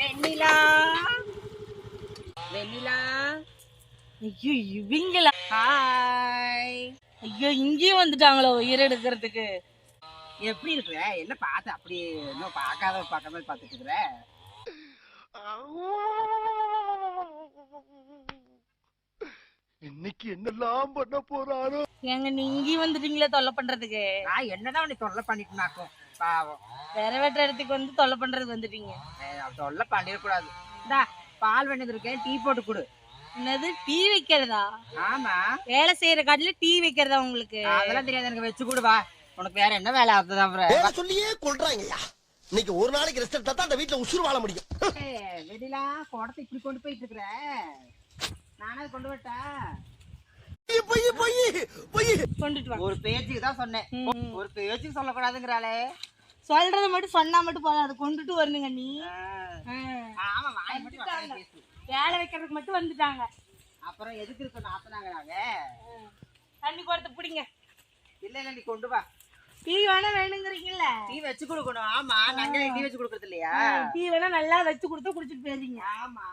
வெண்ணிலா வெண்ணிலா. ஐயோ இவங்களா? ஹாய். ஐயோ இங்கேயும் வந்துட்டாங்களோ உயிர் எடுக்கிறதுக்கு. எப்படி இருக்கிற? என்ன பார்த்து அப்படியே இன்னும் பார்க்காத பார்த்துட்டு இருக்கிற? இன்னைக்கு என்னெல்லாம் பண்ண போறாரோ. ஏங்க நீ இங்கேயும் வந்துட்டீங்களே தொல்லை பண்றதுக்கு? நான் என்னதான் உன்னை தொல்லை பண்ணிட்டுனாக்கும் பாவம். நிறைவேற்ற இடத்துக்கு வந்து தொல்லை பண்றதுக்கு வந்துட்டீங்க. தொல்லை பண்ணிடக்கூடாது. இந்தா பால் வேண்டியது இருக்கேன், டீ போட்டு கொடு. என்னது டீ வைக்கிறதா? ஆமா, வேலை செய்யற காட்டுல டீ வைக்கிறதா உங்களுக்கு? அதெல்லாம் தெரியாது எனக்கு, வச்சு கொடு. வா, உனக்கு வேற என்ன வேலை ஆகுது? சொல்லியே கொள்றாங்கய்யா. இன்னைக்கு ஒரு நாளைக்கு ரெஸ்ட் எடுத்தா தான் அந்த வீட்டுல உசுறு வாழ முடியும். வெடிலா குடத்தை இப்படி கொண்டு போயிட்டு இருக்கிற, நானே கொண்டு விட்டா? கொண்டுட்டு வா. ஒரு பேச்சுக்கு தான் சொன்னேன், ஒரு பேச்சுக்கு சொல்லக்கூடாதுங்கிறாளே. சொல்றத மட்டும் சொன்னா மட்டும் போதும், அதை கொண்டுட்டு வரணுங்க நீ. ஆமா, வாய் மட்டும் வக்காம பேசு. வேலை வைக்கிறதுக்கு மட்டும் வந்துட்டாங்க. அப்புறம் எதுக்கு இருக்க நாத்தனாங்க? தண்ணி குடத்தை பிடிங்க. இல்ல இல்ல, நீ கொண்டு வா. டீ வேணா வேணுங்கிறீங்கல்ல, டீ வச்சு கொடுக்கணும். ஆமா, நாங்க டீ வச்சு கொடுக்கறது இல்லையா? டீ வேணா நல்லா வச்சு கொடுத்தா குடிச்சிட்டு போயிருங்க. ஆமா,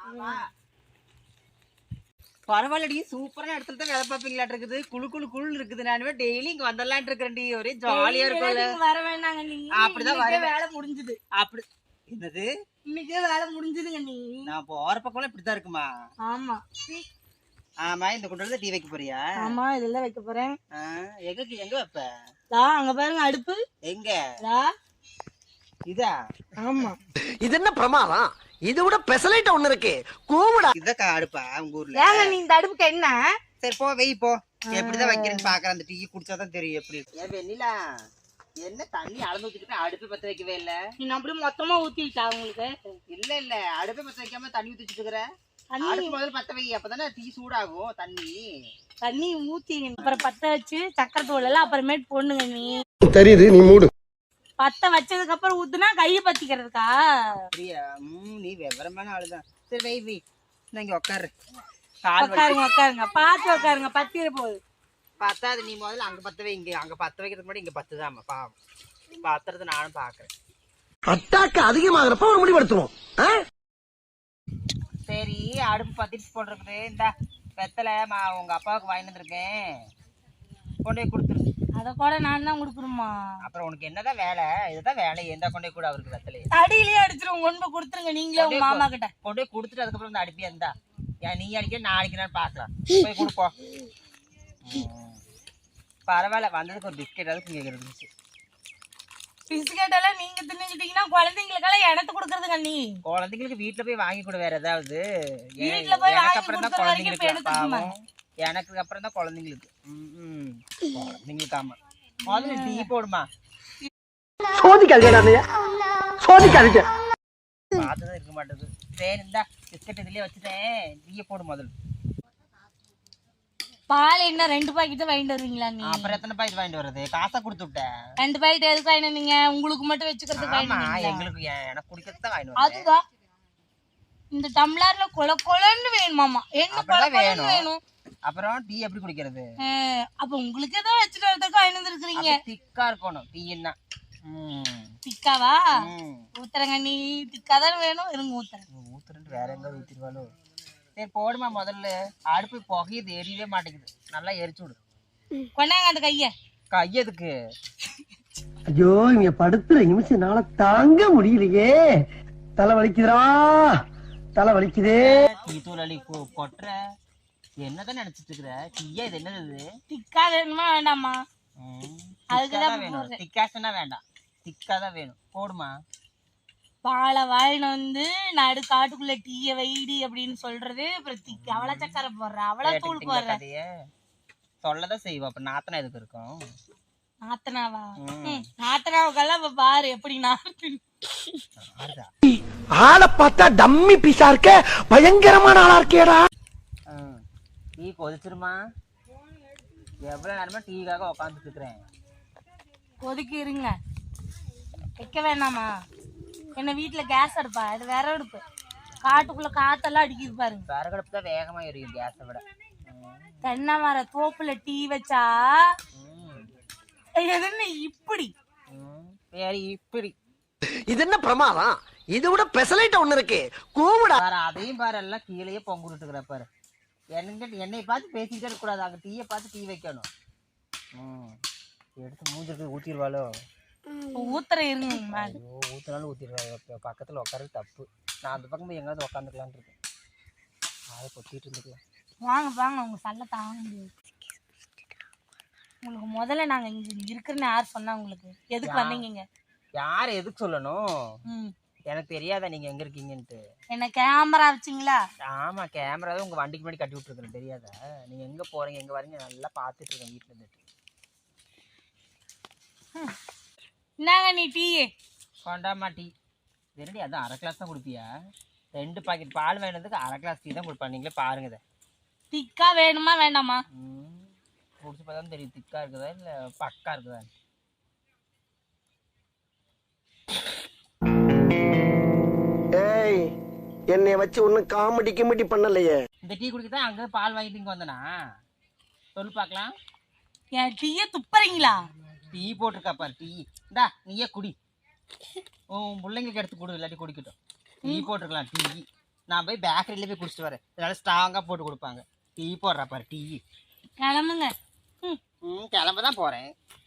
பரவாயில்லடி, சூப்பரான இடத்துல தான் வேலை பார்ப்பீங்களாட்டு இருக்குது. குழு குழு குழு இருக்குது. நானுமே டெய்லி இங்க வந்தலான் இருக்கிறேன். ஒரே ஜாலியா இருக்கும்ல. வர வேணாங்க நீ. அப்படிதான் வேலை முடிஞ்சது. அப்படி என்னது? இன்னைக்கே வேலை முடிஞ்சதுங்க நீ. நான் போற பக்கம் இப்படித்தான் இருக்குமா? ஆமா ஆமா. இந்த குண்டல டீ வைக்க போறியா? ஆமா, இதெல்லாம் வைக்க போறேன். எங்க வைப்ப? அங்க பாருங்க அடுப்பு. எங்க? இதா? ஆமா. இது என்ன பிரமாதம்? இதை விட பெசலைட் ஒண்ணு இருக்கு, கூவுடா. இதக்கா அடுப்பா உங்க ஊர்ல? ஏங்க நீ இந்த அடுப்புக்கு என்ன? சரி போ, வெய் போ. எப்படிதான் வைக்கிறேன்னு பாக்குறேன். அந்த டீ குடிச்சாதான் தெரியும் எப்படி. ஏன் வெண்ணிலா, என்ன தண்ணி அளந்து ஊத்திட்டு அடுப்பு பத்த வைக்கவே இல்ல? நீ அப்படியே மொத்தமா ஊத்திட்டா உங்களுக்கு? இல்ல இல்ல, அடுப்பை பத்த வைக்காம தண்ணி ஊத்திட்டு இருக்கிற. அடுப்பு முதல்ல பத்த வை, அப்பதானே டீ சூடாகும். தண்ணி ஊத்தி அப்புறம் பத்த வச்சு சக்கரை தூள் எல்லாம் அப்புறமேட்டு போடணுங்க. நீ தெரியுது, நீ மூடு. பத்த வச்சதுக்கு அப்புறம் ஊத்துனா கையை பத்திக்கிறதுக்கா? அப்படியா? நீ விவரமான ஆளுதான். சரி வை வை, இங்க உட்காரு. உட்காருங்க, பாத்து உட்காருங்க, பத்திர போகுது. பத்தாது, நீ முதல்ல அங்க பத்த வை. அங்க பத்த வைக்கிறதுக்கு முன்னாடி இங்க பத்துதாமா பாவம். பத்துறது நானும் பாக்குறேன். அட்டாக்கு அதிகமாகறப்ப ஒரு முடிவெடுத்துருவோம். சரி, அடுப்பு பத்திட்டு போடுறது. இந்த வெத்தலை உங்க அப்பாவுக்கு வாங்கிட்டு வந்திருக்கேன், கொண்டு போய் கொடுத்துரு. அத கூட நான் தான் கொடுக்கணுமா? அப்புறம் உனக்கு என்னதான் வேலை? இதுதான் வேலை. எந்த கொண்டு போய் கூட அவருக்கு வெத்தலை அடியிலேயே அடிச்சிரும். கொண்டு போய் கொடுத்துருங்க நீங்களே உங்க மாமா கிட்ட. கொண்டு போய் கொடுத்துட்டு அதுக்கப்புறம் இந்த அடிப்பியா இருந்தா ஏன் நீ அடிக்க நான் அடிக்கிறேன்னு பாக்கலாம். போய் கொடுப்போம். பரவாயில்ல, வந்ததுக்கு ஒரு பிஸ்கெட் அதுக்கு இங்க இருந்துச்சு. பிஸ்கெட் எல்லாம் நீங்க தின்னுக்கிட்டீங்கன்னா குழந்தைங்களுக்கெல்லாம் எனக்கு கொடுக்கறதுங்க. நீ குழந்தைங்களுக்கு வீட்டுல போய் வாங்கி கூட வேற ஏதாவது. வீட்டுல போய் எனக்கு அப்புறம் தான் குழந்தைங்களுக்கு. எனக்கு அப்புறம் தான் குழந்தைங்களுக்கு. குழந்தைங்களுக்கு ஆமா. முதல்ல டீ போடுமா. சோதிக்காதீங்க, சோதிக்காதீங்க. பார்த்துதான் இருக்க மாட்டேங்குது. சரி, இந்த பிஸ்கெட் இதுலயே வச்சுட்டேன், டீயை போடு முதல்ல. பால் என்ன 2 பாக்கெட் வாங்கிட்டு வருவீங்களா நீ? அப்புறம் எத்தனை பாக்கெட் வாங்கிட்டு வருது? காசா கொடுத்து விட்டேன். 2 பாக்கெட் எதுக்கு வாங்கிட்டு வந்தீங்க? உங்களுக்கு மட்டும் வச்சுக்கிறதுக்கு வாங்கிட்டு வந்தீங்களா? எங்களுக்கு எனக்கு குடிக்கிறது தான் வாங்கிட்டு வந்தேன். அதுதான் இந்த டம்ளர்ல கொலன்னு வேணுமாமா. என்ன கொலன்னு வேணும்? அப்புறம் டீ எப்படி குடிக்கிறது? அப்ப உங்களுக்கு ஏதோ வச்சுட்டு வரதுக்கு வாங்கிட்டு வந்திருக்கீங்க. திக்கா இருக்கணும் டீ. என்ன திக்காவா? ஊத்துறங்க. நீ திக்கா தானே வேணும். இருங்க ஊத்துறேன். ஊத்துறேன் வேற எங்க ஊத்திடுவாளோ. சரி போடுமா முதல்ல. அடுப்பு புகையுது, எரியவே மாட்டேங்குது. நல்லா எரிச்சு விடு. கொண்டாங்க அந்த கையதுக்கு. ஐயோ, இங்க படுத்துற நிமிஷம்னால தாங்க முடியலையே. தலை வலிக்குதுடா, தலை வலிக்குதே. டீ தூள் அள்ளி கொட்டுற. என்னதான் நினைச்சிட்டு இருக்கிற? டீயா இது என்னது? திக்கா வேணுமா வேண்டாமா? அதுக்குதான் வேணும். திக்காசனா வேண்டாம், திக்காதான் வேணும். போடுமா. பாலை வாயின்னு வந்து நடு காட்டுக்குள்ள டீய வைடி அப்படின்னு சொல்றது. அப்புறம் திக்க அவளை சக்கரை போடுற, அவளை தூள் போடுற. சொல்லதான் செய்வோம். அப்ப நாத்தனா எதுக்கு இருக்கும்? நாத்தனாவா? நாத்தனாவுக்கெல்லாம் இப்ப பாரு எப்படி ஆளை பார்த்தா டம்மி பீஸா இருக்க, பயங்கரமான ஆளா இருக்கேடா. டீ கொதிச்சிருமா? எவ்வளவு நேரமா டீக்காக உட்காந்துட்டு இருக்கிறேன். கொதிக்கி இருங்க. வைக்க வேணாமா? என்ன வீட்டுல கேஸ் அடுப்பா? இது வேற அடுப்பு. காட்டுக்குள்ள காத்தெல்லாம் அடிக்குது பாருங்க. விறகடுப்பு தான் வேகமா எரியும் கேஸை விட. தென்னை மர தோப்புல டீ வச்சா எதுன்னு இப்படி இது என்ன பிரமாதம்? இது விட பெசலைட் ஒண்ணு இருக்கு கூவுடா. பாரு அதையும் பாரு எல்லாம் கீழேயே பொங்க விட்டுக்கிற பாரு. என்னை பார்த்து பேசிக்கிட்டே இருக்கக்கூடாது, அங்கே டீயை பார்த்து டீ வைக்கணும். எடுத்து மூஞ்சிருக்கு ஊற்றிடுவாளோ? ஊத்துற இருங்க. ஐயோ ஊற்றினாலும் ஊற்றிடுவாங்க. பக்கத்தில் உட்காரது தப்பு. நான் அந்த பக்கம் போய் எங்கேயாவது உட்காந்துக்கலான்னு இருக்கேன். அதை கொத்திட்டு இருந்துக்கலாம். வாங்க வாங்க, உங்க சல்ல தாங்க முடியாது. உங்களுக்கு முதல்ல நாங்க இங்க இருக்கிறன்னு யார் சொன்னா? உங்களுக்கு எதுக்கு வந்தீங்க? யார் எதுக்கு சொல்லணும்? எனக்கு தெரியாதா நீங்க எங்க இருக்கீங்கன்ட்டு? என்ன கேமரா வச்சிங்களா? ஆமா, கேமரா தான் உங்க வண்டிக்கு முன்னாடி கட்டி விட்டுருக்கேன். தெரியாதா? நீங்க எங்க போறீங்க எங்க வரீங்க நல்லா பார்த்துட்டு இருக்கேன் வீட்டுல இருந்துட்டு. என்னங்க நீ டீ கொண்டாமா டீ? வெறுடி அதான் அரை கிளாஸ் தான் குடிப்பியா? 2 பாக்கெட் பால் வேணுறதுக்கு அரை கிளாஸ் டீ தான் கொடுப்பா. நீங்களே பாருங்க இதை. திக்கா வேணுமா வேண்டாமா? குடிச்சு பார்த்தா தெரியும் திக்கா இருக்குதா இல்ல பக்கா இருக்குதா. ஏய், என்னை வச்சு ஒன்னும் காமெடி கிமெடி பண்ணலையே. இந்த டீ குடிக்க தான் அங்கே பால் வாங்கிட்டு இங்கே வந்தனா? சொல்லு பார்க்கலாம். என் டீயை துப்புறீங்களா? டீ போட்டிருக்கா பாரு டீ. இந்தா நீயே குடி. உன் பிள்ளைங்களுக்கு எடுத்து கொடு, இல்லாட்டி குடிக்கட்டும். டீ போட்டிருக்கலாம் டீ. நான் போய் பேக்கரியில போய் குடிச்சிட்டு வரேன். இதனால ஸ்ட்ராங்காக போட்டு கொடுப்பாங்க. டீ போடுறா பாரு டீ. கிளம்புங்க. கிளம்ப தான் போகிறேன்.